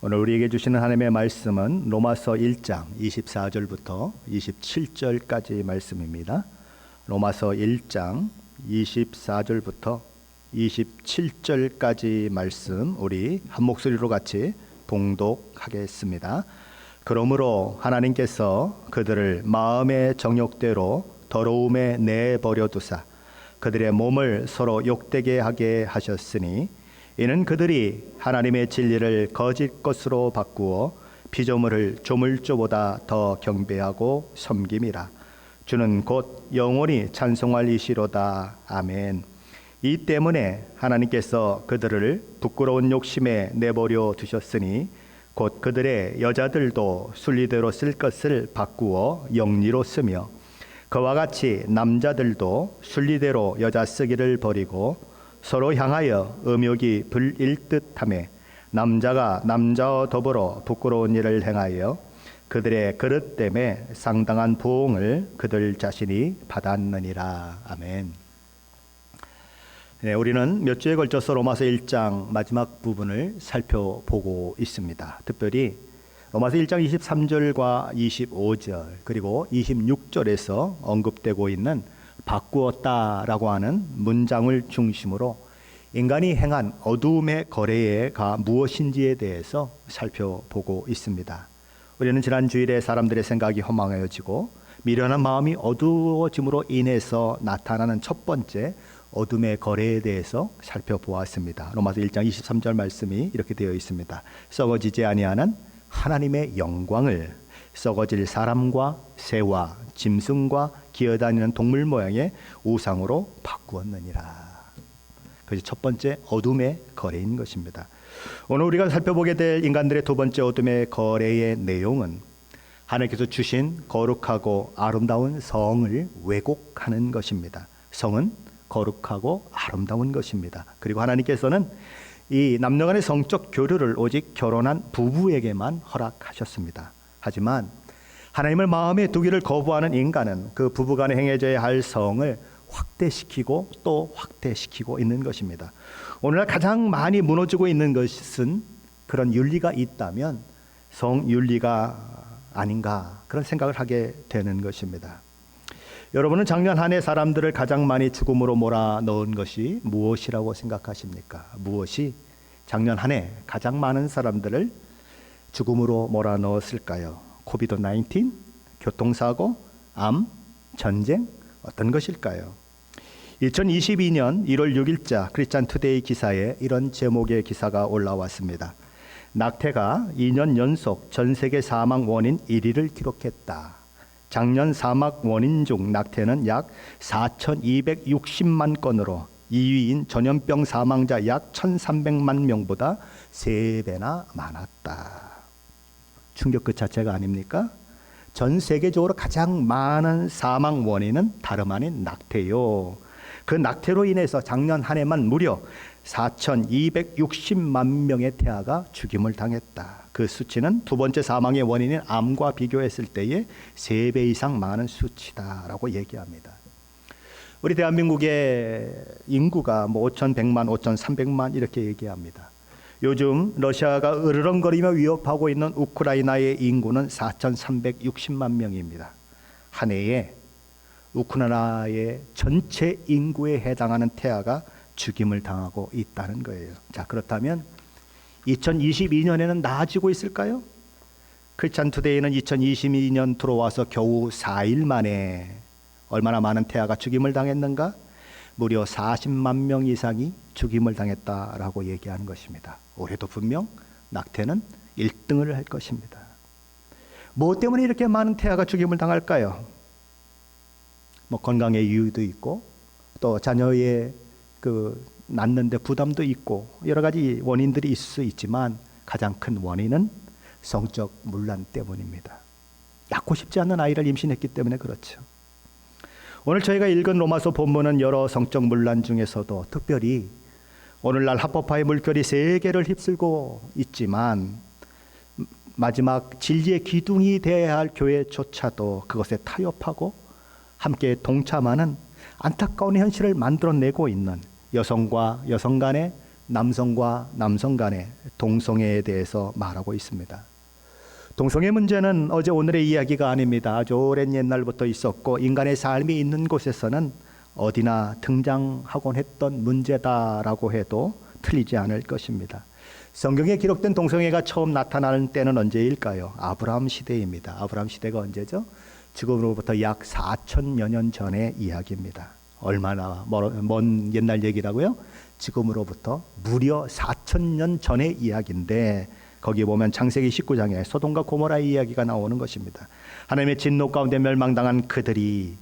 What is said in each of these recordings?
오늘 우리에게 주시는 하나님의 말씀은 로마서 1장 24절부터 27절까지 말씀입니다. 로마서 1장 24절부터 27절까지 말씀 우리 한 목소리로 같이 봉독하겠습니다. 그러므로 하나님께서 그들을 마음의 정욕대로 더러움에 내버려 두사 그들의 몸을 서로 욕되게 하게 하셨으니 이는 그들이 하나님의 진리를 거짓 것으로 바꾸어 피조물을 조물주보다 더 경배하고 섬김이라. 주는 곧 영원히 찬송할 이시로다. 아멘. 이 때문에 하나님께서 그들을 부끄러운 욕심에 내버려 두셨으니 곧 그들의 여자들도 순리대로 쓸 것을 바꾸어 영리로 쓰며 그와 같이 남자들도 순리대로 여자 쓰기를 버리고 서로 향하여 음욕이 불일 듯하며 남자가 남자와 더불어 부끄러운 일을 행하여 그들의 그릇 때문에 상당한 부흥을 그들 자신이 받았느니라. 아멘. 네, 우리는 몇 주에 걸쳐서 로마서 1장 마지막 부분을 살펴보고 있습니다. 특별히 로마서 1장 23절과 25절 그리고 26절에서 언급되고 있는 바꾸었다라고 하는 문장을 중심으로 인간이 행한 어두움의 거래가 무엇인지에 대해서 살펴보고 있습니다. 우리는 지난 주일에 사람들의 생각이 허망해지고 미련한 마음이 어두워짐으로 인해서 나타나는 첫 번째 어둠의 거래에 대해서 살펴보았습니다. 로마서 1장 23절 말씀이 이렇게 되어 있습니다. 썩어지지 아니하는 하나님의 영광을 썩어질 사람과 새와 짐승과 기어다니는 동물 모양의 우상으로 바꾸었느니라. 그것이 첫 번째 어둠의 거래인 것입니다. 오늘 우리가 살펴보게 될 인간들의 두 번째 어둠의 거래의 내용은 하나님께서 주신 거룩하고 아름다운 성을 왜곡하는 것입니다. 성은 거룩하고 아름다운 것입니다. 그리고 하나님께서는 이 남녀간의 성적 교류를 오직 결혼한 부부에게만 허락하셨습니다. 하지만 하나님을 마음에 두기를 거부하는 인간은 그 부부간에 행해져야 할 성을 확대시키고 또 확대시키고 있는 것입니다. 오늘날 가장 많이 무너지고 있는 것은 그런 윤리가 있다면 성윤리가 아닌가 그런 생각을 하게 되는 것입니다. 여러분은 작년 한 해 사람들을 가장 많이 죽음으로 몰아넣은 것이 무엇이라고 생각하십니까? 무엇이 작년 한 해 가장 많은 사람들을 죽음으로 몰아넣었을까요? 코비드-19, 교통사고, 암, 전쟁, 어떤 것일까요? 2022년 1월 6일자 크리스찬 투데이 기사에 이런 제목의 기사가 올라왔습니다. 낙태가 2년 연속 전 세계 사망 원인 1위를 기록했다. 작년 사망 원인 중 낙태는 약 4,260만 건으로 2위인 전염병 사망자 약 1,300만 명보다 3배나 많았다. 충격 그 자체가 아닙니까? 전 세계적으로 가장 많은 사망 원인은 다름 아닌 낙태요. 그 낙태로 인해서 작년 한 해만 무려 4,260만 명의 태아가 죽임을 당했다. 그 수치는 두 번째 사망의 원인인 암과 비교했을 때에 3배 이상 많은 수치다라고 얘기합니다. 우리 대한민국의 인구가 5,100만, 5,300만 이렇게 얘기합니다. 요즘 러시아가 으르렁거리며 위협하고 있는 우크라이나의 인구는 4,360만 명입니다. 한 해에 우크라이나의 전체 인구에 해당하는 태아가 죽임을 당하고 있다는 거예요. 자, 그렇다면 2022년에는 나아지고 있을까요? 크리스찬 투데이는 2022년 들어와서 겨우 4일 만에 얼마나 많은 태아가 죽임을 당했는가? 무려 40만 명 이상이 죽임을 당했다라고 얘기하는 것입니다. 올해도 분명 낙태는 1등을 할 것입니다. 뭐 때문에 이렇게 많은 태아가 죽임을 당할까요? 건강의 이유도 있고 또 자녀의 낳는데 부담도 있고 여러 가지 원인들이 있을 수 있지만 가장 큰 원인은 성적 문란 때문입니다. 낳고 싶지 않는 아이를 임신했기 때문에 그렇죠. 오늘 저희가 읽은 로마서 본문은 여러 성적 문란 중에서도 특별히 오늘날 합법화의 물결이 세계를 휩쓸고 있지만 마지막 진리의 기둥이 되어야 할 교회조차도 그것에 타협하고 함께 동참하는 안타까운 현실을 만들어내고 있는 여성과 여성 간의 남성과 남성 간의 동성애에 대해서 말하고 있습니다. 동성애 문제는 어제 오늘의 이야기가 아닙니다. 아주 오랜 옛날부터 있었고 인간의 삶이 있는 곳에서는 어디나 등장하곤 했던 문제다라고 해도 틀리지 않을 것입니다. 성경에 기록된 동성애가 처음 나타나는 때는 언제일까요? 아브라함 시대입니다. 아브라함 시대가 언제죠? 지금으로부터 약 4천여 년 전의 이야기입니다. 얼마나 먼 옛날 얘기라고요? 지금으로부터 무려 4천년 전의 이야기인데 거기 보면 창세기 19장에 소돔과 고모라의 이야기가 나오는 것입니다. 하나님의 진노 가운데 멸망당한 그들이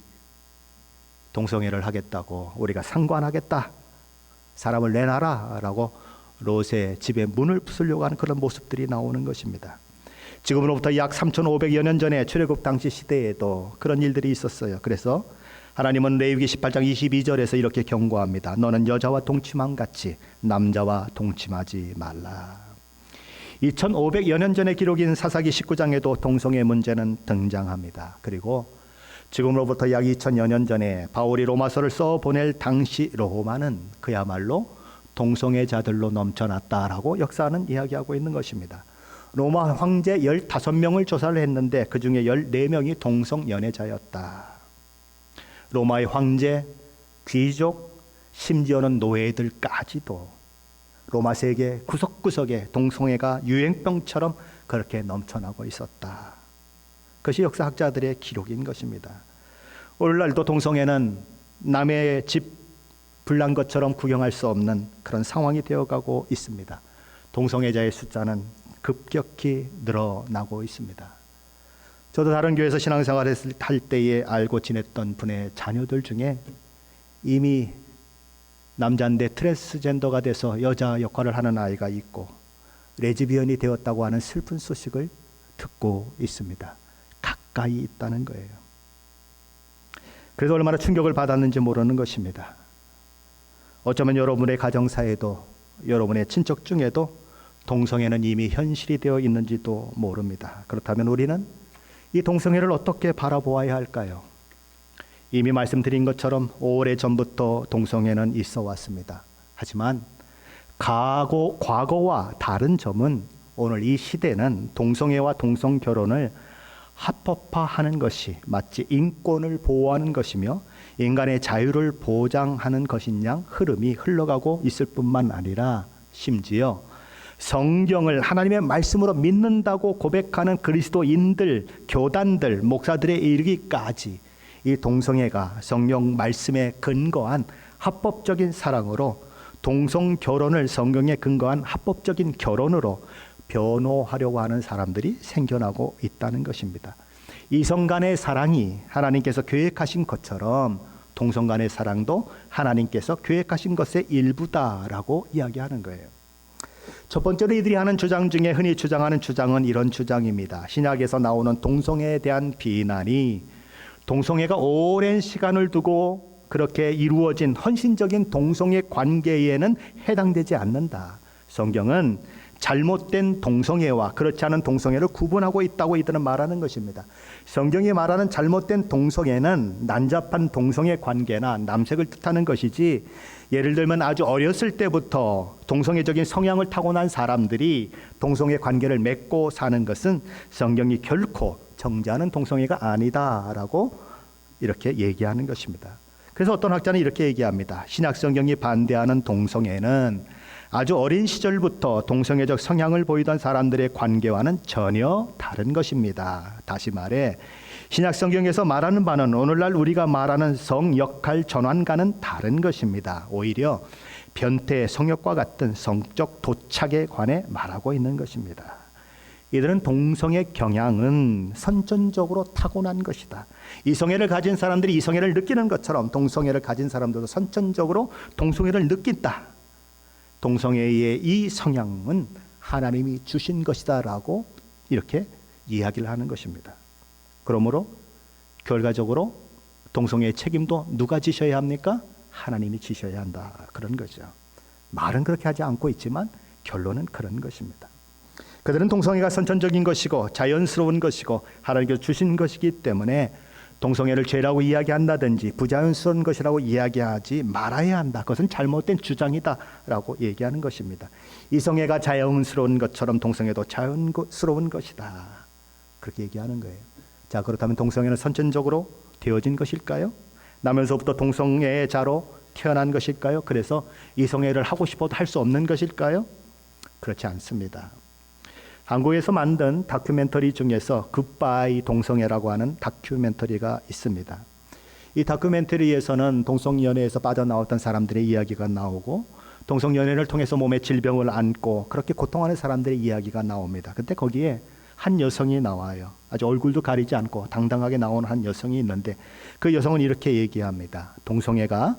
동성애를 하겠다고 우리가 상관하겠다, 사람을 내놔라 라고 롯의 집에 문을 부수려고 하는 그런 모습들이 나오는 것입니다. 지금으로부터 약 3,500여 년 전에 출애굽 당시 시대에도 그런 일들이 있었어요. 그래서 하나님은 레위기 18장 22절에서 이렇게 경고합니다. 너는 여자와 동침함 같이 남자와 동침하지 말라. 2500여 년 전에 기록인 사사기 19장에도 동성애 문제는 등장합니다. 그리고 지금으로부터 약 2000여 년 전에 바울이 로마서를 써보낼 당시 로마는 그야말로 동성애자들로 넘쳐났다라고 역사는 이야기하고 있는 것입니다. 로마 황제 15명을 조사를 했는데 그 중에 14명이 동성연애자였다. 로마의 황제, 귀족, 심지어는 노예들까지도 로마 세계 구석구석에 동성애가 유행병처럼 그렇게 넘쳐나고 있었다. 그것이 역사학자들의 기록인 것입니다. 오늘날도 동성애는 남의 집 불난 것처럼 구경할 수 없는 그런 상황이 되어가고 있습니다. 동성애자의 숫자는 급격히 늘어나고 있습니다. 저도 다른 교회에서 신앙생활을 할 때에 알고 지냈던 분의 자녀들 중에 이미 남자인데 트랜스젠더가 돼서 여자 역할을 하는 아이가 있고 레즈비언이 되었다고 하는 슬픈 소식을 듣고 있습니다. 가까이 있다는 거예요. 그래서 얼마나 충격을 받았는지 모르는 것입니다. 어쩌면 여러분의 가정사에도 여러분의 친척 중에도 동성애는 이미 현실이 되어 있는지도 모릅니다. 그렇다면 우리는 이 동성애를 어떻게 바라보아야 할까요? 이미 말씀드린 것처럼 오래전부터 동성애는 있어 왔습니다. 하지만 과거와 다른 점은 오늘 이 시대는 동성애와 동성결혼을 합법화하는 것이 마치 인권을 보호하는 것이며 인간의 자유를 보장하는 것인 양 흐름이 흘러가고 있을 뿐만 아니라 심지어 성경을 하나님의 말씀으로 믿는다고 고백하는 그리스도인들, 교단들, 목사들에 이르기까지 이 동성애가 성경 말씀에 근거한 합법적인 사랑으로 동성 결혼을 성경에 근거한 합법적인 결혼으로 변호하려고 하는 사람들이 생겨나고 있다는 것입니다. 이성 간의 사랑이 하나님께서 계획하신 것처럼 동성 간의 사랑도 하나님께서 계획하신 것의 일부다라고 이야기하는 거예요. 첫 번째로 이들이 하는 주장 중에 흔히 주장하는 주장은 이런 주장입니다. 신약에서 나오는 동성애에 대한 비난이 동성애가 오랜 시간을 두고 그렇게 이루어진 헌신적인 동성애 관계에는 해당되지 않는다. 성경은 잘못된 동성애와 그렇지 않은 동성애를 구분하고 있다고 이들은 말하는 것입니다. 성경이 말하는 잘못된 동성애는 난잡한 동성애 관계나 남색을 뜻하는 것이지, 예를 들면 아주 어렸을 때부터 동성애적인 성향을 타고난 사람들이 동성애 관계를 맺고 사는 것은 성경이 결코 정죄하는 동성애가 아니다라고 이렇게 얘기하는 것입니다. 그래서 어떤 학자는 이렇게 얘기합니다. 신약 성경이 반대하는 동성애는 아주 어린 시절부터 동성애적 성향을 보이던 사람들의 관계와는 전혀 다른 것입니다. 다시 말해 신약 성경에서 말하는 바는 오늘날 우리가 말하는 성 역할 전환과는 다른 것입니다. 오히려 변태, 성욕과 같은 성적 도착에 관해 말하고 있는 것입니다. 이들은 동성애 경향은 선천적으로 타고난 것이다. 이성애를 가진 사람들이 이성애를 느끼는 것처럼 동성애를 가진 사람들도 선천적으로 동성애를 느낀다. 동성애의 이 성향은 하나님이 주신 것이다라고 이렇게 이야기를 하는 것입니다. 그러므로 결과적으로 동성애의 책임도 누가 지셔야 합니까? 하나님이 지셔야 한다. 그런 거죠. 말은 그렇게 하지 않고 있지만 결론은 그런 것입니다. 그들은 동성애가 선천적인 것이고 자연스러운 것이고 하나님께서 주신 것이기 때문에 동성애를 죄라고 이야기한다든지 부자연스러운 것이라고 이야기하지 말아야 한다. 그것은 잘못된 주장이다라고 얘기하는 것입니다. 이성애가 자연스러운 것처럼 동성애도 자연스러운 것이다. 그렇게 얘기하는 거예요. 자, 그렇다면 동성애는 선천적으로 되어진 것일까요? 나면서부터 동성애자로 태어난 것일까요? 그래서 이성애를 하고 싶어도 할 수 없는 것일까요? 그렇지 않습니다. 한국에서 만든 다큐멘터리 중에서 굿바이 동성애라고 하는 다큐멘터리가 있습니다. 이 다큐멘터리에서는 동성연애에서 빠져나왔던 사람들의 이야기가 나오고 동성연애를 통해서 몸에 질병을 안고 그렇게 고통하는 사람들의 이야기가 나옵니다. 그때 거기에 한 여성이 나와요. 아주 얼굴도 가리지 않고 당당하게 나오는 한 여성이 있는데 그 여성은 이렇게 얘기합니다. 동성애가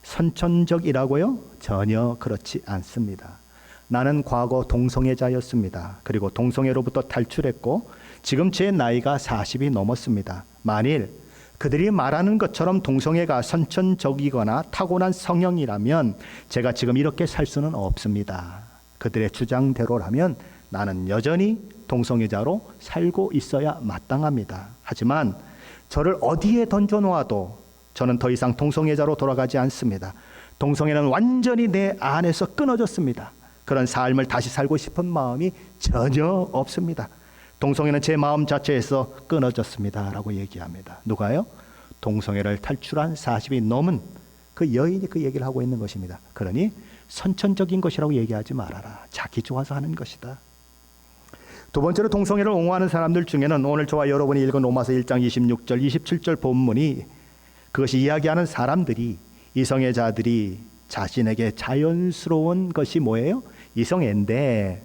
선천적이라고요? 전혀 그렇지 않습니다. 나는 과거 동성애자였습니다. 그리고 동성애로부터 탈출했고 지금 제 나이가 40이 넘었습니다. 만일 그들이 말하는 것처럼 동성애가 선천적이거나 타고난 성형이라면 제가 지금 이렇게 살 수는 없습니다. 그들의 주장대로라면 나는 여전히 동성애자로 살고 있어야 마땅합니다. 하지만 저를 어디에 던져놓아도 저는 더 이상 동성애자로 돌아가지 않습니다. 동성애는 완전히 내 안에서 끊어졌습니다. 그런 삶을 다시 살고 싶은 마음이 전혀 없습니다. 동성애는 제 마음 자체에서 끊어졌습니다. 라고 얘기합니다. 누가요? 동성애를 탈출한 40이 넘은 그 여인이 그 얘기를 하고 있는 것입니다. 그러니 선천적인 것이라고 얘기하지 말아라. 자기 좋아서 하는 것이다. 두 번째로 동성애를 옹호하는 사람들 중에는 오늘 저와 여러분이 읽은 로마서 1장 26절, 27절 본문이 그것이 이야기하는 사람들이 이성애자들이 자신에게 자연스러운 것이 뭐예요? 이성애인데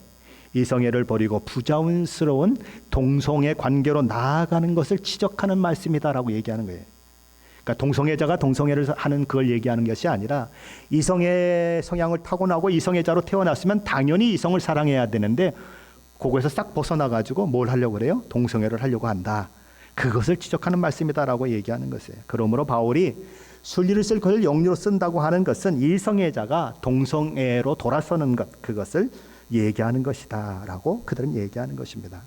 이성애를 버리고 부자연스러운 동성애 관계로 나아가는 것을 지적하는 말씀이다라고 얘기하는 거예요. 그러니까 동성애자가 동성애를 하는 그걸 얘기하는 것이 아니라 이성애 성향을 타고나고 이성애자로 태어났으면 당연히 이성을 사랑해야 되는데 그거에서 싹 벗어나가지고 뭘 하려고 그래요? 동성애를 하려고 한다. 그것을 지적하는 말씀이다라고 얘기하는 것이에요. 그러므로 바울이 순리를 쓸 것을 영리로 쓴다고 하는 것은 이성애자가 동성애로 돌아서는 것, 그것을 얘기하는 것이다라고 그들은 얘기하는 것입니다.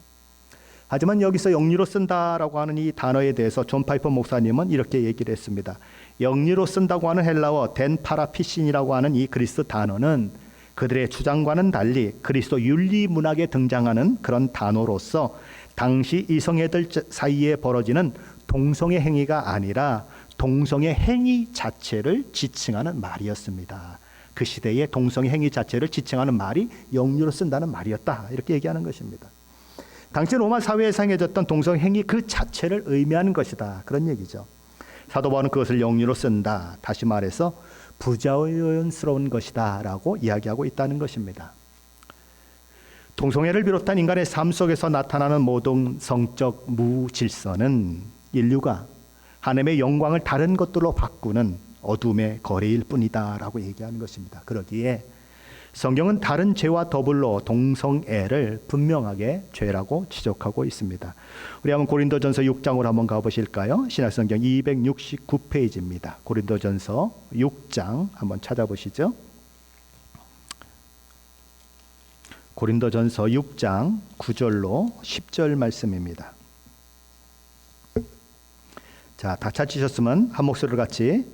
하지만 여기서 영리로 쓴다라고 하는 이 단어에 대해서 존 파이퍼 목사님은 이렇게 얘기를 했습니다. 영리로 쓴다고 하는 헬라어 덴파라피신이라고 하는 이 그리스 단어는 그들의 주장과는 달리 그리스도 윤리 문학에 등장하는 그런 단어로서 당시 이성애들 사이에 벌어지는 동성애 행위가 아니라 동성애 행위 자체를 지칭하는 말이었습니다. 그 시대의 동성애 행위 자체를 지칭하는 말이 영리로 쓴다는 말이었다. 이렇게 얘기하는 것입니다. 당시 로마 사회에 행해졌던 동성애 행위 그 자체를 의미하는 것이다. 그런 얘기죠. 사도 바울은 그것을 영리로 쓴다. 다시 말해서 부자연스러운 것이다 라고 이야기하고 있다는 것입니다. 동성애를 비롯한 인간의 삶 속에서 나타나는 모든 성적 무질서는 인류가 하나님의 영광을 다른 것들로 바꾸는 어둠의 거래일 뿐이다 라고 얘기하는 것입니다. 그러기에 성경은 다른 죄와 더불어 동성애를 분명하게 죄라고 지적하고 있습니다. 우리 한번 고린도전서 6장으로 한번 가보실까요? 신약성경 269페이지입니다. 고린도전서 6장 한번 찾아보시죠. 고린도전서 6장 9절로 10절 말씀입니다. 자, 다 찾으셨으면 한 목소리로 같이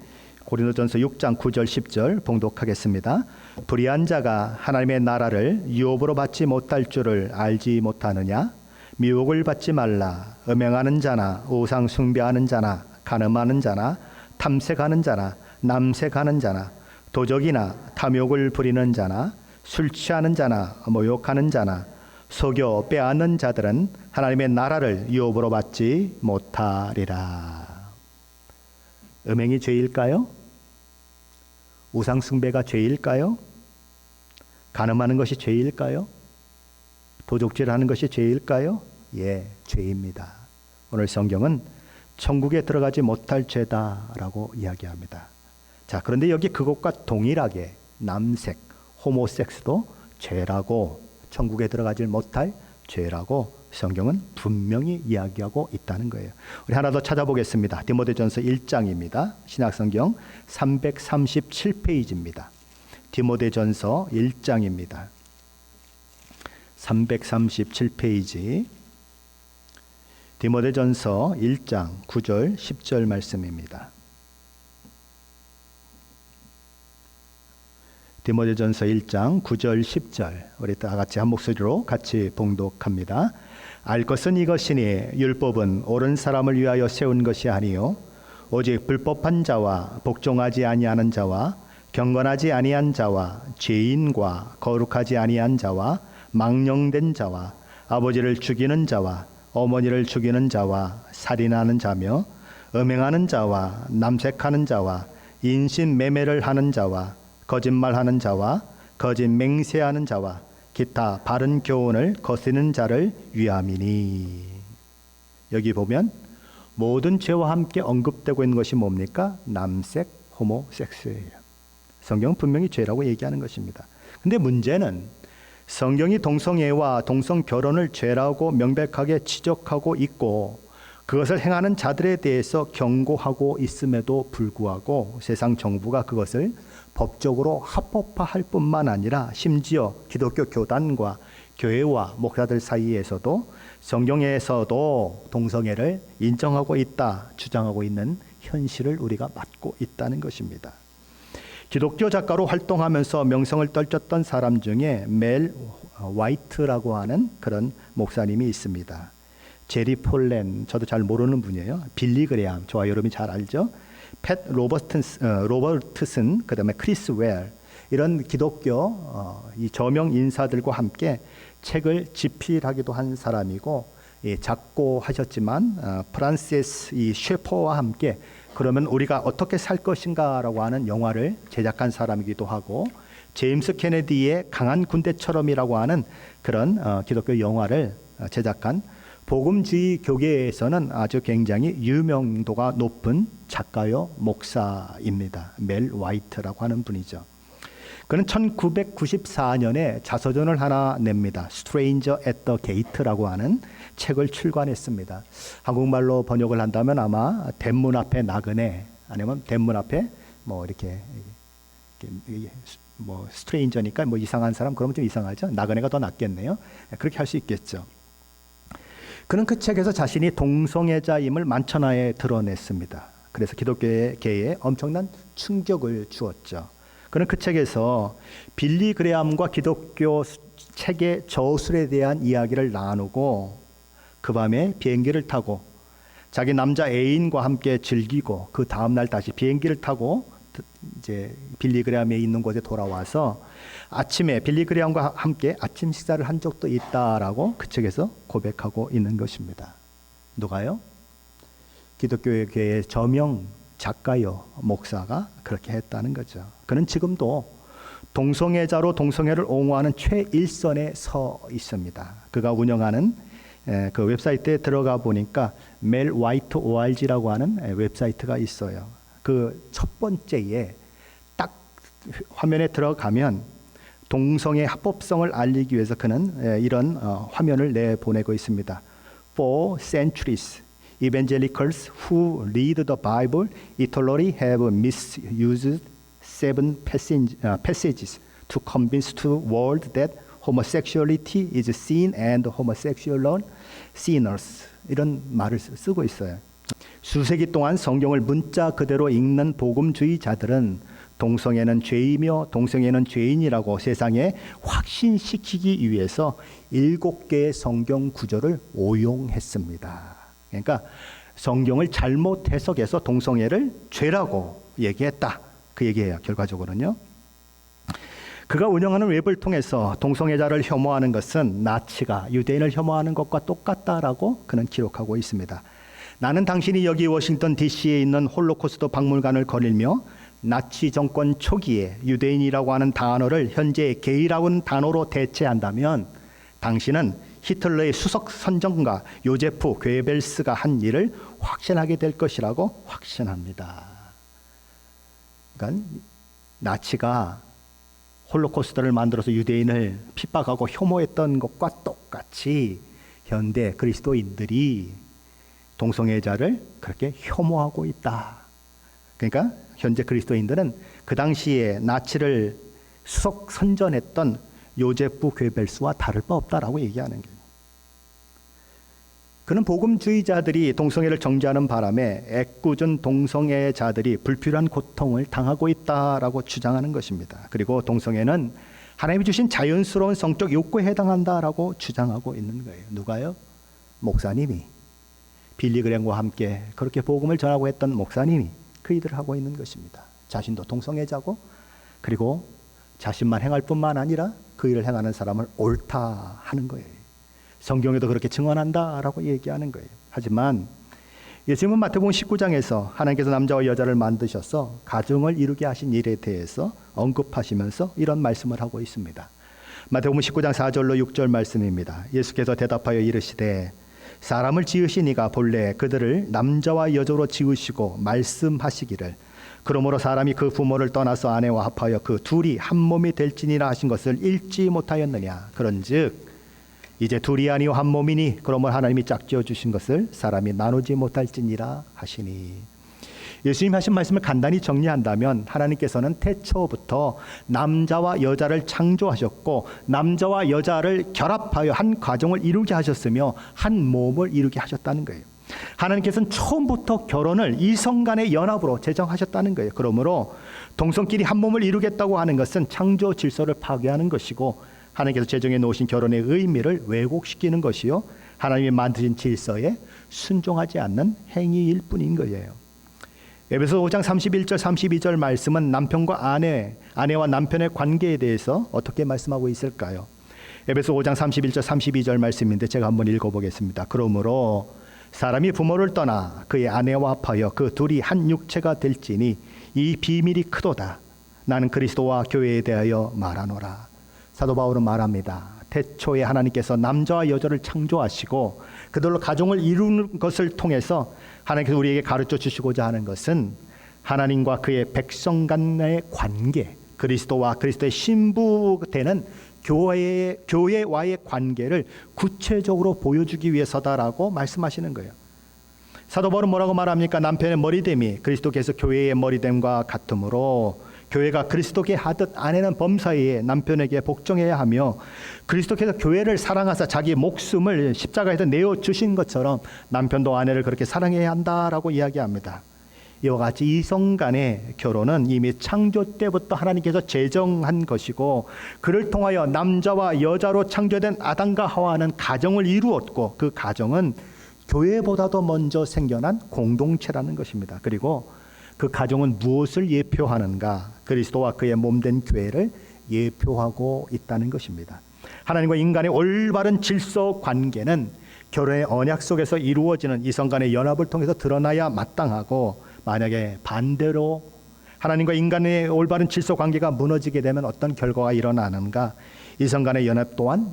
고린도전서 6장 9절 10절 봉독하겠습니다. 불의한 자가 하나님의 나라를 유업으로 받지 못할 줄을 알지 못하느냐? 미혹을 받지 말라. 음행하는 자나 우상 숭배하는 자나 간음하는 자나 탐색하는 자나 남색하는 자나 도적이나 탐욕을 부리는 자나 술 취하는 자나 모욕하는 자나 속여 빼앗는 자들은 하나님의 나라를 유업으로 받지 못하리라. 음행이 죄일까요? 우상 숭배가 죄일까요? 간음하는 것이 죄일까요? 도적질하는 것이 죄일까요? 예, 죄입니다. 오늘 성경은 천국에 들어가지 못할 죄다라고 이야기합니다. 자, 그런데 여기 그것과 동일하게 남색, 호모섹스도 죄라고, 천국에 들어가지 못할 죄라고 성경은 분명히 이야기하고 있다는 거예요. 우리 하나 더 찾아보겠습니다. 디모데전서 1장입니다. 신약성경 337페이지입니다. 디모데전서 1장입니다. 337페이지. 디모데전서 1장 9절 10절 말씀입니다. 디모데전서 1장 9절 10절 우리 다 같이 한 목소리로 같이 봉독합니다. 알 것은 이것이니 율법은 옳은 사람을 위하여 세운 것이 아니요 오직 불법한 자와 복종하지 아니하는 자와 경건하지 아니한 자와 죄인과 거룩하지 아니한 자와 망령된 자와 아버지를 죽이는 자와 어머니를 죽이는 자와 살인하는 자며 음행하는 자와 남색하는 자와 인신매매를 하는 자와 거짓말하는 자와 거짓 맹세하는 자와 기타 바른 교훈을 거스르는 자를 위함이니. 여기 보면 모든 죄와 함께 언급되고 있는 것이 뭡니까? 남색, 호모섹스예요. 성경은 분명히 죄라고 얘기하는 것입니다. 근데 문제는 성경이 동성애와 동성결혼을 죄라고 명백하게 지적하고 있고 그것을 행하는 자들에 대해서 경고하고 있음에도 불구하고 세상 정부가 그것을 법적으로 합법화할 뿐만 아니라 심지어 기독교 교단과 교회와 목사들 사이에서도 성경에서도 동성애를 인정하고 있다 주장하고 있는 현실을 우리가 맞고 있다는 것입니다. 기독교 작가로 활동하면서 명성을 떨쳤던 사람 중에 멜 화이트라고 하는 그런 목사님이 있습니다. 제리 폴렌, 저도 잘 모르는 분이에요. 빌리 그레암, 저와 여러분이 잘 알죠. 팻 로버트슨, 그다음에 크리스 웰, 이런 기독교 이 저명 인사들과 함께 책을 집필하기도 한 사람이고, 작고하셨지만 프란시스 이 셰퍼와 함께 그러면 우리가 어떻게 살 것인가라고 하는 영화를 제작한 사람이기도 하고, 제임스 케네디의 강한 군대처럼이라고 하는 그런 기독교 영화를 제작한 복음주의 교계에서는 아주 굉장히 유명도가 높은 작가요 목사입니다. 멜 화이트라고 하는 분이죠. 그는 1994년에 자서전을 하나 냅니다. Stranger at the Gate라고 하는 책을 출간했습니다. 한국말로 번역을 한다면 아마 대문 앞에 나그네, 아니면 대문 앞에 뭐 이렇게 뭐 스트레인저니까 뭐 이상한 사람, 그러면 좀 이상하죠. 나그네가 더 낫겠네요. 그렇게 할 수 있겠죠. 그는 그 책에서 자신이 동성애자임을 만천하에 드러냈습니다. 그래서 기독교계에 엄청난 충격을 주었죠. 그는 그 책에서 빌리 그레암과 기독교 책의 저술에 대한 이야기를 나누고 그 밤에 비행기를 타고 자기 남자 애인과 함께 즐기고 그 다음날 다시 비행기를 타고 이제 빌리 그레암에 있는 곳에 돌아와서 아침에 빌리 그레암과 함께 아침 식사를 한 적도 있다라고 그 책에서 고백하고 있는 것입니다. 누가요? 기독교계의 저명 작가요 목사가 그렇게 했다는 거죠. 그는 지금도 동성애자로 동성애를 옹호하는 최일선에 서 있습니다. 그가 운영하는 그 웹사이트에 들어가 보니까 멜 화이트 org라고 하는 웹사이트가 있어요. 그 첫 번째에 딱 화면에 들어가면 동성애 합법성을 알리기 위해서 그는 이런 화면을 내보내고 있습니다. For centuries, evangelicals who read the Bible literally have misused 7 passages to convince the world that homosexuality is sin and homosexual sinners. 이런 말을 쓰고 있어요. 수세기 동안 성경을 문자 그대로 읽는 복음주의자들은 동성애는 죄이며 동성애는 죄인이라고 세상에 확신시키기 위해서 7개의 성경 구절을 오용했습니다. 그러니까 성경을 잘못 해석해서 동성애를 죄라고 얘기했다. 그 얘기예요. 결과적으로는요. 그가 운영하는 웹을 통해서 동성애자를 혐오하는 것은 나치가 유대인을 혐오하는 것과 똑같다라고 그는 기록하고 있습니다. 나는 당신이 여기 워싱턴 DC에 있는 홀로코스트 박물관을 거닐며 나치 정권 초기에 유대인이라고 하는 단어를 현재 게이라는 단어로 대체한다면 당신은 히틀러의 수석 선정가 요제프 괴벨스가 한 일을 확신하게 될 것이라고 확신합니다. 그러니까 나치가 홀로코스트를 만들어서 유대인을 핍박하고 혐오했던 것과 똑같이 현대 그리스도인들이 동성애자를 그렇게 혐오하고 있다. 그러니까 현재 그리스도인들은 그 당시에 나치를 수석 선전했던 요제프 괴벨스와 다를 바 없다라고 얘기하는 거예요. 그는 복음주의자들이 동성애를 정죄하는 바람에 애꿎은 동성애자들이 불필요한 고통을 당하고 있다라고 주장하는 것입니다. 그리고 동성애는 하나님이 주신 자연스러운 성적 욕구에 해당한다라고 주장하고 있는 거예요. 누가요? 목사님이, 빌리그램과 함께 그렇게 복음을 전하고 했던 목사님이 그 일을 하고 있는 것입니다. 자신도 동성애자고, 그리고 자신만 행할 뿐만 아니라 그 일을 행하는 사람을 옳다 하는 거예요. 성경에도 그렇게 증언한다라고 얘기하는 거예요. 하지만 예수님은 마태복음 19장에서 하나님께서 남자와 여자를 만드셔서 가정을 이루게 하신 일에 대해서 언급하시면서 이런 말씀을 하고 있습니다. 마태복음 19장 4절로 6절 말씀입니다. 예수께서 대답하여 이르시되 사람을 지으신 이가 본래 그들을 남자와 여자로 지으시고 말씀하시기를 그러므로 사람이 그 부모를 떠나서 아내와 합하여 그 둘이 한 몸이 될지니라 하신 것을 읽지 못하였느냐. 그런즉 이제 둘이 아니요 한 몸이니 그러므로 하나님이 짝지어 주신 것을 사람이 나누지 못할지니라 하시니. 예수님이 하신 말씀을 간단히 정리한다면 하나님께서는 태초부터 남자와 여자를 창조하셨고 남자와 여자를 결합하여 한 가정을 이루게 하셨으며 한 몸을 이루게 하셨다는 거예요. 하나님께서는 처음부터 결혼을 이성 간의 연합으로 제정하셨다는 거예요. 그러므로 동성끼리 한 몸을 이루겠다고 하는 것은 창조 질서를 파괴하는 것이고 하나님께서 제정해 놓으신 결혼의 의미를 왜곡시키는 것이요 하나님이 만드신 질서에 순종하지 않는 행위일 뿐인 거예요. 에베소 5장 31절 32절 말씀은 남편과 아내와 남편의 관계에 대해서 어떻게 말씀하고 있을까요? 에베소 5장 31절 32절 말씀인데 제가 한번 읽어보겠습니다. 그러므로 사람이 부모를 떠나 그의 아내와 합하여 그 둘이 한 육체가 될지니 이 비밀이 크도다. 나는 그리스도와 교회에 대하여 말하노라. 사도 바울은 말합니다. 태초에 하나님께서 남자와 여자를 창조하시고 그들로 가정을 이루는 것을 통해서 하나님께서 우리에게 가르쳐 주시고자 하는 것은 하나님과 그의 백성 간의 관계, 그리스도와 그리스도의 신부되는 교회와의 관계를 구체적으로 보여주기 위해서다라고 말씀하시는 거예요. 사도 바울은 뭐라고 말합니까? 남편의 머리됨이 그리스도께서 교회의 머리됨과 같으므로 교회가 그리스도께 하듯 아내는 범사에 남편에게 복종해야 하며 그리스도께서 교회를 사랑하사 자기 목숨을 십자가에서 내어주신 것처럼 남편도 아내를 그렇게 사랑해야 한다라고 이야기합니다. 이와 같이 이성 간의 결혼은 이미 창조 때부터 하나님께서 제정한 것이고 그를 통하여 남자와 여자로 창조된 아담과 하와는 가정을 이루었고 그 가정은 교회보다도 먼저 생겨난 공동체라는 것입니다. 그리고 그 가정은 무엇을 예표하는가? 그리스도와 그의 몸된 교회를 예표하고 있다는 것입니다. 하나님과 인간의 올바른 질서 관계는 결혼의 언약 속에서 이루어지는 이성 간의 연합을 통해서 드러나야 마땅하고 만약에 반대로 하나님과 인간의 올바른 질서 관계가 무너지게 되면 어떤 결과가 일어나는가? 이성 간의 연합 또한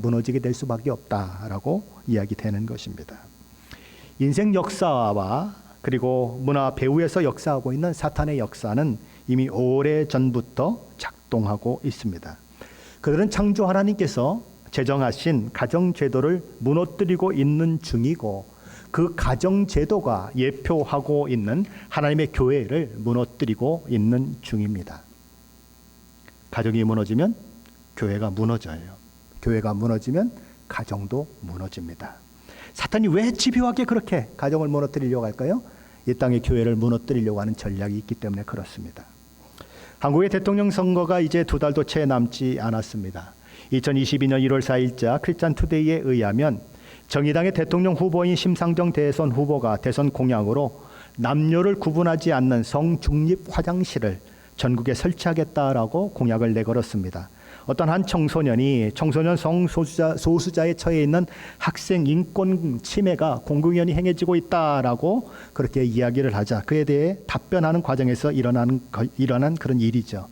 무너지게 될 수밖에 없다라고 이야기되는 것입니다. 인생 역사와 그리고 문화 배후에서 역사하고 있는 사탄의 역사는 이미 오래전부터 작동하고 있습니다. 그들은 창조 하나님께서 제정하신 가정제도를 무너뜨리고 있는 중이고 그 가정제도가 예표하고 있는 하나님의 교회를 무너뜨리고 있는 중입니다. 가정이 무너지면 교회가 무너져요. 교회가 무너지면 가정도 무너집니다. 사탄이 왜 집요하게 그렇게 가정을 무너뜨리려고 할까요? 이 땅의 교회를 무너뜨리려고 하는 전략이 있기 때문에 그렇습니다. 한국의 대통령 선거가 이제 2달도 채 남지 않았습니다. 2022년 1월 4일자 크리스찬 투데이에 의하면 정의당의 대통령 후보인 심상정 대선 후보가 대선 공약으로 남녀를 구분하지 않는 성중립 화장실을 전국에 설치하겠다라고 공약을 내걸었습니다. 어떤 한 청소년이 청소년 성소수자에 처해 있는 학생 인권 침해가 공공연히 행해지고 있다라고 그렇게 이야기를 하자 그에 대해 답변하는 과정에서 일어난 그런 일이죠.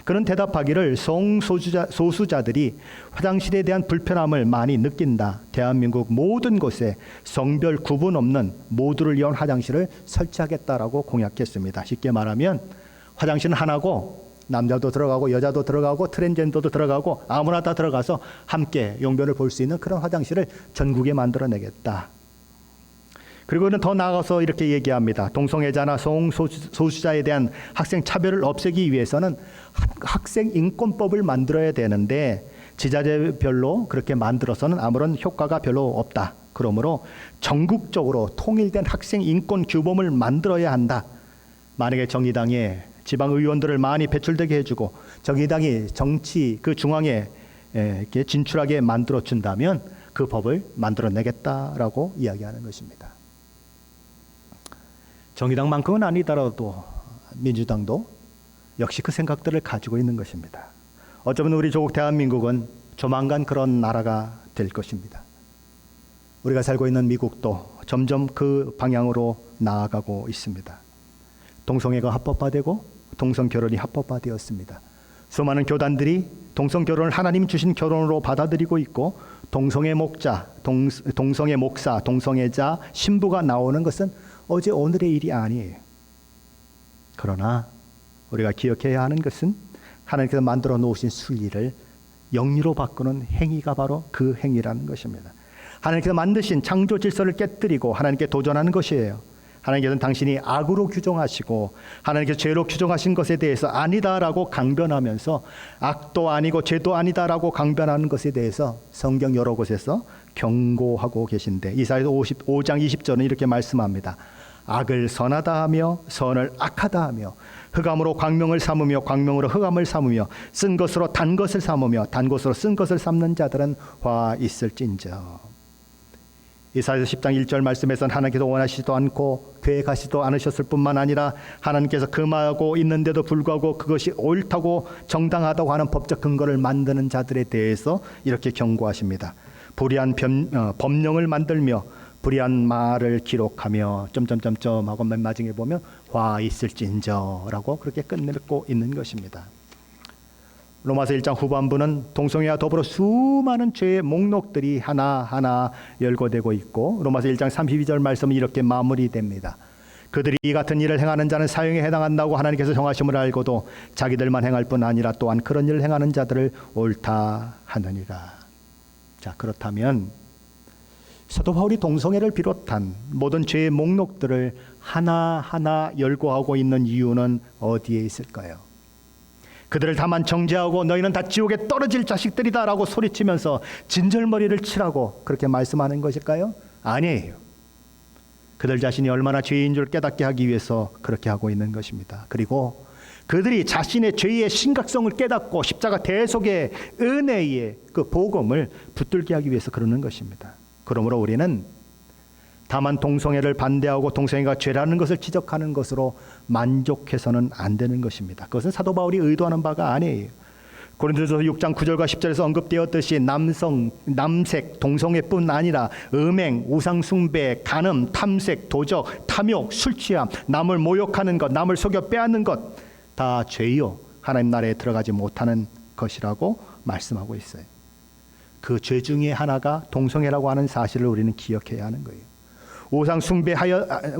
그는 대답하기를 성소수자들이 화장실에 대한 불편함을 많이 느낀다. 대한민국 모든 곳에 성별 구분 없는 모두를 위한 화장실을 설치하겠다라고 공약했습니다. 쉽게 말하면 화장실은 하나고 남자도 들어가고 여자도 들어가고 트랜스젠더도 들어가고 아무나 다 들어가서 함께 용변을 볼 수 있는 그런 화장실을 전국에 만들어내겠다. 그리고는 더 나아가서 이렇게 얘기합니다. 동성애자나 성소수자에 대한 학생 차별을 없애기 위해서는 학생 인권법을 만들어야 되는데 지자체별로 그렇게 만들어서는 아무런 효과가 별로 없다. 그러므로 전국적으로 통일된 학생 인권 규범을 만들어야 한다. 만약에 정의당에 지방 의원들을 많이 배출되게 해주고 정의당이 정치 그 중앙에 이렇게 진출하게 만들어 준다면 그 법을 만들어내겠다라고 이야기하는 것입니다. 정의당만큼은 아니더라도 민주당도 역시 그 생각들을 가지고 있는 것입니다. 어쩌면 우리 조국 대한민국은 조만간 그런 나라가 될 것입니다. 우리가 살고 있는 미국도 점점 그 방향으로 나아가고 있습니다. 동성애가 합법화되고 동성결혼이 합법화되었습니다. 수많은 교단들이 동성결혼을 하나님 주신 결혼으로 받아들이고 있고 동성애 목자, 동성애 목사, 동성애자, 신부가 나오는 것은 어제 오늘의 일이 아니에요. 그러나 우리가 기억해야 하는 것은 하나님께서 만들어 놓으신 순리를 영리로 바꾸는 행위가 바로 그 행위라는 것입니다. 하나님께서 만드신 창조 질서를 깨뜨리고 하나님께 도전하는 것이에요. 하나님께서는 당신이 악으로 규정하시고 하나님께서 죄로 규정하신 것에 대해서 아니다라고 강변하면서 악도 아니고 죄도 아니다라고 강변하는 것에 대해서 성경 여러 곳에서 경고하고 계신데 이사야서 55장 20절은 이렇게 말씀합니다. 악을 선하다 하며 선을 악하다 하며 흑암으로 광명을 삼으며 광명으로 흑암을 삼으며 쓴 것으로 단 것을 삼으며 단 것으로 쓴 것을 삼는 자들은 화 있을진저. 이사야서 10장 1절 말씀에서는 하나님께서 원하시지도 않고 계획하시지도 않으셨을 뿐만 아니라 하나님께서 금하고 있는데도 불구하고 그것이 옳다고 정당하다고 하는 법적 근거를 만드는 자들에 대해서 이렇게 경고하십니다. 불의한 법령을 만들며 불의한 말을 기록하며 점점점점 하고 맨 마지막에 보면 화 있을진저라고 그렇게 끝내고 있는 것입니다. 로마서 1장 후반부는 동성애와 더불어 수많은 죄의 목록들이 하나하나 열거되고 있고 로마서 1장 32절 말씀은 이렇게 마무리됩니다. 그들이 이 같은 일을 행하는 자는 사형에 해당한다고 하나님께서 정하심을 알고도 자기들만 행할 뿐 아니라 또한 그런 일을 행하는 자들을 옳다 하느니라. 자, 그렇다면 사도 바울이 동성애를 비롯한 모든 죄의 목록들을 하나하나 열거하고 있는 이유는 어디에 있을까요? 그들을 다만 정죄하고 너희는 다 지옥에 떨어질 자식들이다 라고 소리치면서 진절머리를 치라고 그렇게 말씀하는 것일까요? 아니에요. 그들 자신이 얼마나 죄인 줄 깨닫게 하기 위해서 그렇게 하고 있는 것입니다. 그리고 그들이 자신의 죄의 심각성을 깨닫고 십자가 대속의 은혜의 그 복음을 붙들게 하기 위해서 그러는 것입니다. 그러므로 우리는 다만 동성애를 반대하고 동성애가 죄라는 것을 지적하는 것으로 만족해서는 안 되는 것입니다. 그것은 사도 바울이 의도하는 바가 아니에요. 고린도전서 6장 9절과 10절에서 언급되었듯이 남색, 동성애뿐 아니라 음행, 우상숭배, 간음, 탐색, 도적, 탐욕, 술취함, 남을 모욕하는 것, 남을 속여 빼앗는 것 다 죄요. 하나님 나라에 들어가지 못하는 것이라고 말씀하고 있어요. 그 죄 중에 하나가 동성애라고 하는 사실을 우리는 기억해야 하는 거예요. 우상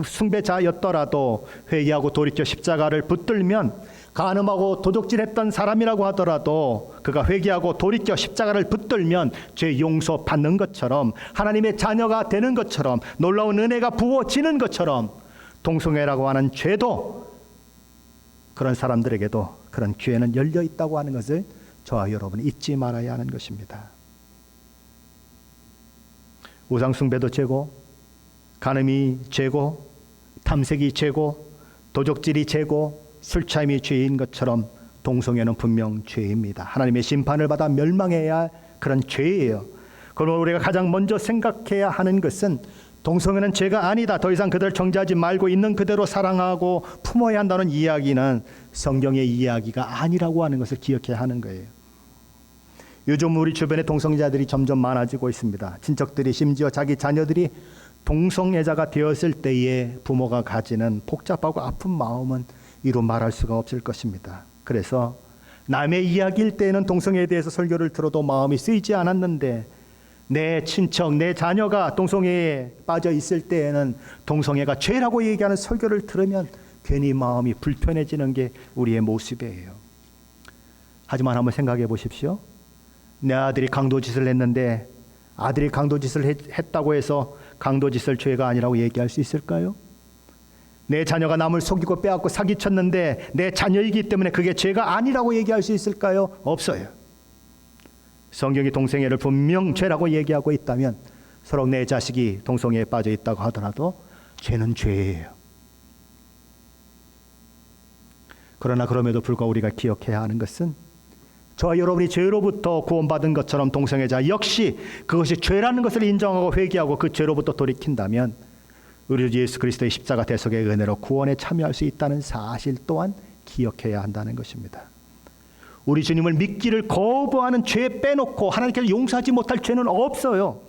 숭배자였더라도 회개하고 돌이켜 십자가를 붙들면 간음하고 도적질했던 사람이라고 하더라도 그가 회개하고 돌이켜 십자가를 붙들면 죄 용서 받는 것처럼 하나님의 자녀가 되는 것처럼 놀라운 은혜가 부어지는 것처럼 동성애라고 하는 죄도 그런 사람들에게도 그런 기회는 열려 있다고 하는 것을 저와 여러분이 잊지 말아야 하는 것입니다. 우상 숭배도 죄고 간음이 죄고 탐색이 죄고 도적질이 죄고 술취함이 죄인 것처럼 동성애는 분명 죄입니다. 하나님의 심판을 받아 멸망해야 할 그런 죄예요. 그러면 우리가 가장 먼저 생각해야 하는 것은 동성애는 죄가 아니다. 더 이상 그들을 정죄하지 말고 있는 그대로 사랑하고 품어야 한다는 이야기는 성경의 이야기가 아니라고 하는 것을 기억해야 하는 거예요. 요즘 우리 주변에 동성애자들이 점점 많아지고 있습니다. 친척들이 심지어 자기 자녀들이 동성애자가 되었을 때에 부모가 가지는 복잡하고 아픈 마음은 이루 말할 수가 없을 것입니다. 그래서 남의 이야기일 때에는 동성애에 대해서 설교를 들어도 마음이 쓰이지 않았는데 내 친척, 내 자녀가 동성애에 빠져 있을 때에는 동성애가 죄라고 얘기하는 설교를 들으면 괜히 마음이 불편해지는 게 우리의 모습이에요. 하지만 한번 생각해 보십시오. 내 아들이 강도짓을 했는데 아들이 강도짓을 했다고 해서 강도짓을 죄가 아니라고 얘기할 수 있을까요? 내 자녀가 남을 속이고 빼앗고 사기쳤는데 내 자녀이기 때문에 그게 죄가 아니라고 얘기할 수 있을까요? 없어요. 성경이 동성애를 분명 죄라고 얘기하고 있다면, 서로 내 자식이 동성애에 빠져 있다고 하더라도 죄는 죄예요. 그러나 그럼에도 불구하고 우리가 기억해야 하는 것은, 저와 여러분이 죄로부터 구원받은 것처럼 동성애자 역시 그것이 죄라는 것을 인정하고 회개하고 그 죄로부터 돌이킨다면 우리 주 예수 그리스도의 십자가 대속의 은혜로 구원에 참여할 수 있다는 사실 또한 기억해야 한다는 것입니다. 우리 주님을 믿기를 거부하는 죄 빼놓고 하나님께서 용서하지 못할 죄는 없어요.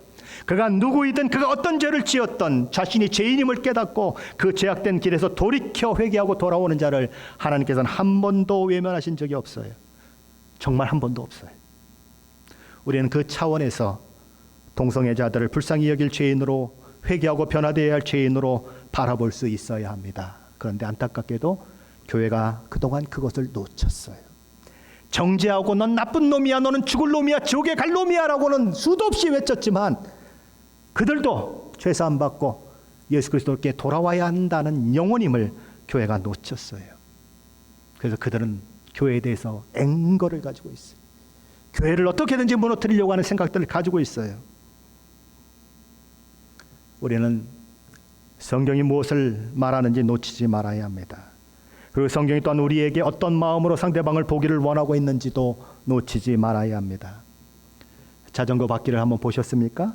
그가 누구이든 그가 어떤 죄를 지었던 자신이 죄인임을 깨닫고 그 죄악된 길에서 돌이켜 회개하고 돌아오는 자를 하나님께서는 한 번도 외면하신 적이 없어요. 정말 한 번도 없어요. 우리는 그 차원에서 동성애자들을 불쌍히 여길 죄인으로, 회개하고 변화되어야 할 죄인으로 바라볼 수 있어야 합니다. 그런데 안타깝게도 교회가 그동안 그것을 놓쳤어요. 정죄하고 넌 나쁜 놈이야, 너는 죽을 놈이야, 지옥에 갈 놈이야 라고는 수도 없이 외쳤지만 그들도 죄사함 받고 예수 그리스도께 돌아와야 한다는 영혼임을 교회가 놓쳤어요. 그래서 그들은 교회에 대해서 앵거를 가지고 있어요. 교회를 어떻게든지 무너뜨리려고 하는 생각들을 가지고 있어요. 우리는 성경이 무엇을 말하는지 놓치지 말아야 합니다. 그리고 성경이 또한 우리에게 어떤 마음으로 상대방을 보기를 원하고 있는지도 놓치지 말아야 합니다. 자전거 바퀴를 한번 보셨습니까?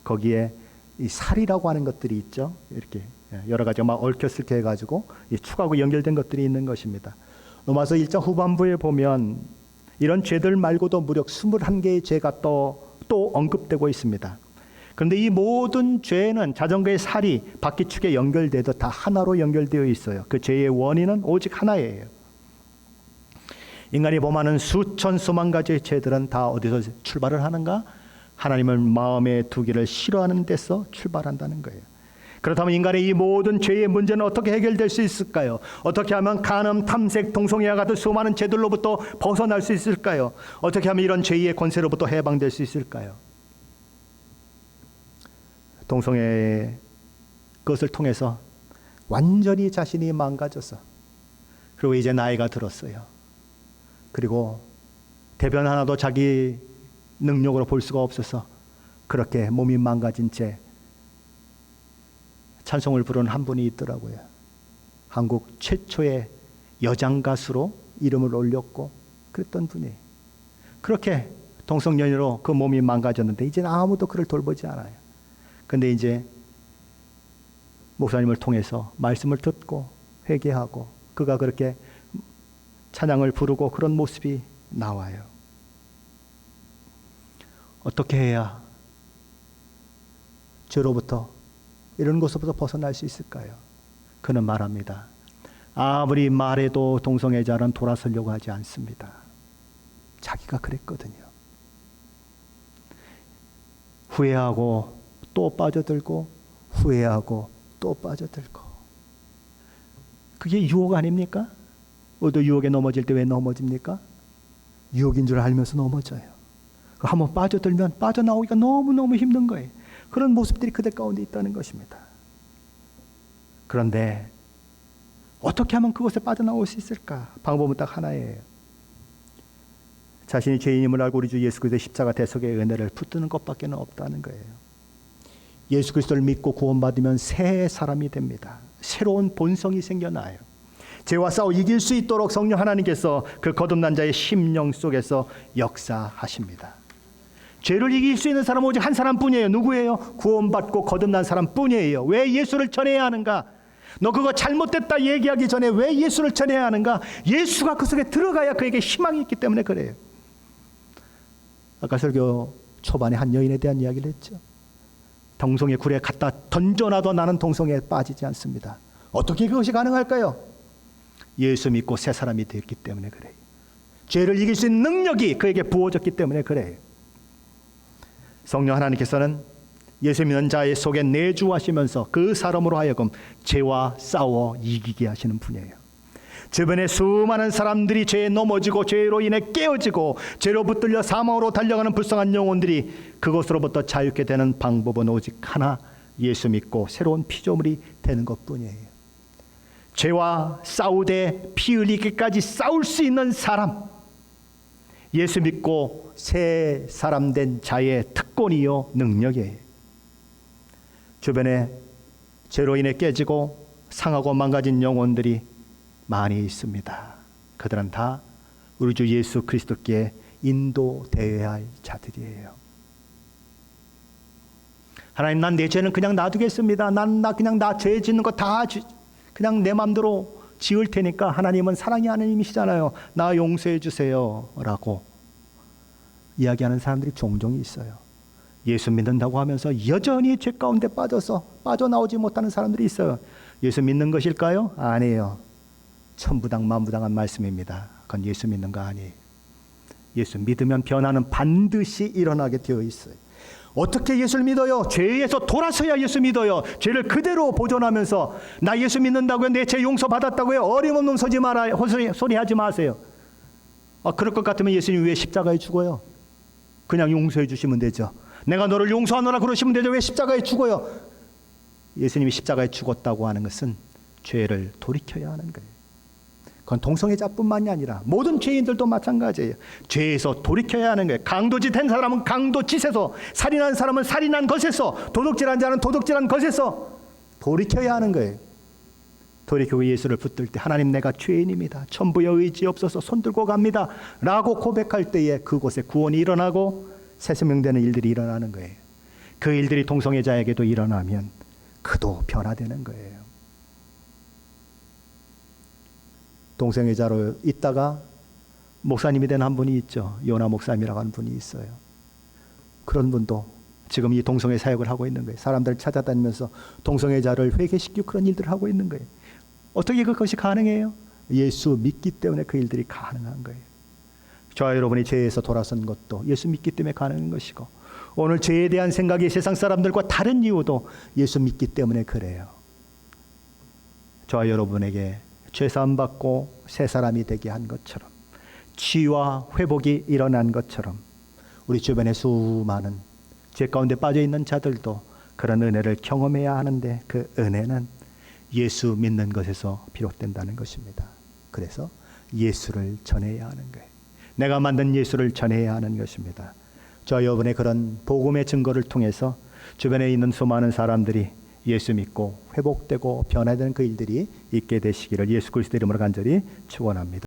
거기에 이 살이라고 하는 것들이 있죠. 이렇게 여러 가지 막 얽혔을게 해가지고 이 축하고 연결된 것들이 있는 것입니다. 로마서 1장 후반부에 보면 이런 죄들 말고도 무려 21개의 죄가 또 언급되고 있습니다. 그런데 이 모든 죄는 자전거의 살이 바퀴축에 연결돼도 다 하나로 연결되어 있어요. 그 죄의 원인은 오직 하나예요. 인간이 범하는 수천 수만 가지의 죄들은 다 어디서 출발을 하는가? 하나님을 마음에 두기를 싫어하는 데서 출발한다는 거예요. 그렇다면 인간의 이 모든 죄의 문제는 어떻게 해결될 수 있을까요? 어떻게 하면 간음, 탐색, 동성애와 같은 수많은 죄들로부터 벗어날 수 있을까요? 어떻게 하면 이런 죄의 권세로부터 해방될 수 있을까요? 동성애의 것을 통해서 완전히 자신이 망가져서, 그리고 이제 나이가 들었어요. 그리고 대변 하나도 자기 능력으로 볼 수가 없어서 그렇게 몸이 망가진 채 찬송을 부르는 한 분이 있더라고요. 한국 최초의 여장 가수로 이름을 올렸고 그랬던 분이, 그렇게 동성연애로 그 몸이 망가졌는데 이제는 아무도 그를 돌보지 않아요. 근데 이제 목사님을 통해서 말씀을 듣고 회개하고 그가 그렇게 찬양을 부르고 그런 모습이 나와요. 어떻게 해야 죄로부터, 이런 것으로부터 벗어날 수 있을까요? 그는 말합니다. 아무리 말해도 동성애자는 돌아서려고 하지 않습니다. 자기가 그랬거든요. 후회하고 또 빠져들고 후회하고 또 빠져들고. 그게 유혹 아닙니까? 우리도 유혹에 넘어질 때 왜 넘어집니까? 유혹인 줄 알면서 넘어져요. 한번 빠져들면 빠져나오기가 너무너무 힘든 거예요. 그런 모습들이 그들 가운데 있다는 것입니다. 그런데 어떻게 하면 그것에 빠져나올 수 있을까? 방법은 딱 하나예요. 자신이 죄인임을 알고 우리 주 예수 그리스도의 십자가 대속의 은혜를 붙드는 것밖에 없다는 거예요. 예수 그리스도를 믿고 구원받으면 새 사람이 됩니다. 새로운 본성이 생겨나요. 죄와 싸워 이길 수 있도록 성령 하나님께서 그 거듭난 자의 심령 속에서 역사하십니다. 죄를 이길 수 있는 사람은 오직 한 사람뿐이에요. 누구예요? 구원받고 거듭난 사람뿐이에요. 왜 예수를 전해야 하는가? 너 그거 잘못됐다 얘기하기 전에 왜 예수를 전해야 하는가? 예수가 그 속에 들어가야 그에게 희망이 있기 때문에 그래요. 아까 설교 초반에 한 여인에 대한 이야기를 했죠. 동성애 굴에 갖다 던져놔도 나는 동성애에 빠지지 않습니다. 어떻게 그것이 가능할까요? 예수 믿고 새 사람이 되었기 때문에 그래요. 죄를 이길 수 있는 능력이 그에게 부어졌기 때문에 그래요. 성령 하나님께서는 예수 믿는 자의 속에 내주하시면서 그 사람으로 하여금 죄와 싸워 이기게 하시는 분이에요. 주변에 수많은 사람들이 죄에 넘어지고 죄로 인해 깨어지고 죄로 붙들려 사망으로 달려가는 불쌍한 영혼들이 그것으로부터 자유케 되는 방법은 오직 하나, 예수 믿고 새로운 피조물이 되는 것뿐이에요. 죄와 싸우되 피 흘리기까지 싸울 수 있는 사람, 예수 믿고 새 사람 된 자의 특권이요 능력이에요. 주변에 죄로 인해 깨지고 상하고 망가진 영혼들이 많이 있습니다. 그들은 다 우리 주 예수 그리스도께 인도되어야 할 자들이에요. 하나님, 난 내 죄는 그냥 놔두겠습니다. 나 그냥 나 죄 짓는 거 다 그냥 내 마음대로 지을 테니까 하나님은 사랑의 하나님이시잖아요. 나 용서해 주세요 라고 이야기하는 사람들이 종종 있어요. 예수 믿는다고 하면서 여전히 죄 가운데 빠져나오지 못하는 사람들이 있어요. 예수 믿는 것일까요? 아니에요. 천부당 만부당한 말씀입니다. 그건 예수 믿는 거 아니에요. 예수 믿으면 변화는 반드시 일어나게 되어 있어요. 어떻게 예수를 믿어요? 죄에서 돌아서야 예수 믿어요. 죄를 그대로 보존하면서 나 예수 믿는다고요? 내 죄 용서 받았다고요? 어림없는 소리 하지 마세요. 그럴 것 같으면 예수님 왜 십자가에 죽어요? 그냥 용서해 주시면 되죠. 내가 너를 용서하노라 그러시면 되죠. 왜 십자가에 죽어요? 예수님이 십자가에 죽었다고 하는 것은 죄를 돌이켜야 하는 거예요. 그건 동성애자뿐만이 아니라 모든 죄인들도 마찬가지예요. 죄에서 돌이켜야 하는 거예요. 강도짓 한 사람은 강도짓에서, 살인한 사람은 살인한 것에서, 도둑질한 자는 도둑질한 것에서 돌이켜야 하는 거예요. 돌이키고 예수를 붙들 때 하나님, 내가 죄인입니다. 천부여 의지 없어서 손들고 갑니다 라고 고백할 때에 그곳에 구원이 일어나고 새 생명되는 일들이 일어나는 거예요. 그 일들이 동성애자에게도 일어나면 그도 변화되는 거예요. 동성애자로 있다가 목사님이 된 한 분이 있죠. 요나 목사님이라고 하는 분이 있어요. 그런 분도 지금 이 동성애 사역을 하고 있는 거예요. 사람들을 찾아다니면서 동성애자를 회개시키고 그런 일들을 하고 있는 거예요. 어떻게 그것이 가능해요? 예수 믿기 때문에 그 일들이 가능한 거예요. 저와 여러분이 죄에서 돌아선 것도 예수 믿기 때문에 가능한 것이고, 오늘 죄에 대한 생각이 세상 사람들과 다른 이유도 예수 믿기 때문에 그래요. 저와 여러분에게 죄사함 받고 새 사람이 되게 한 것처럼, 치유와 회복이 일어난 것처럼, 우리 주변에 수많은 죄 가운데 빠져 있는 자들도 그런 은혜를 경험해야 하는데, 그 은혜는 예수 믿는 것에서 비롯된다는 것입니다. 그래서 예수를 전해야 하는 거예요. 내가 만든 예수를 전해야 하는 것입니다. 저 여러분의 그런 복음의 증거를 통해서 주변에 있는 수많은 사람들이 예수 믿고 회복되고 변화되는 그 일들이 있게 되시기를 예수 그리스도 이름으로 간절히 축원합니다.